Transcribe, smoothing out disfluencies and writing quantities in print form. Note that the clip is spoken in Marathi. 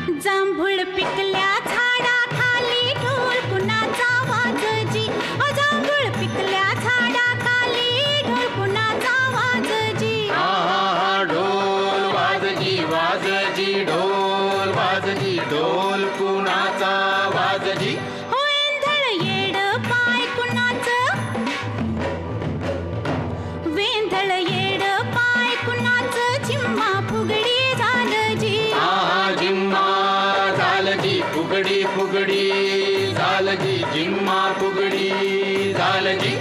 जांभूळ पिकल्या झाडाखाली ढोल कुणाचा वाजजी. जांभूळ पिकल्या झाडाखाली ढोल कुणाचा वाजजी. ढोल वाजजी वाजजी ढोल वाजजी ढोल कुणाचा वाजजी. वेंधळ येड पाय कुणाचं. वेंधळ येड पाय कुणाचं. झिम्मा फुगडी झालजी. झिम्मा झालजी फुगडी फुगडी झालजी. झिम्मा फुगडी झालजी.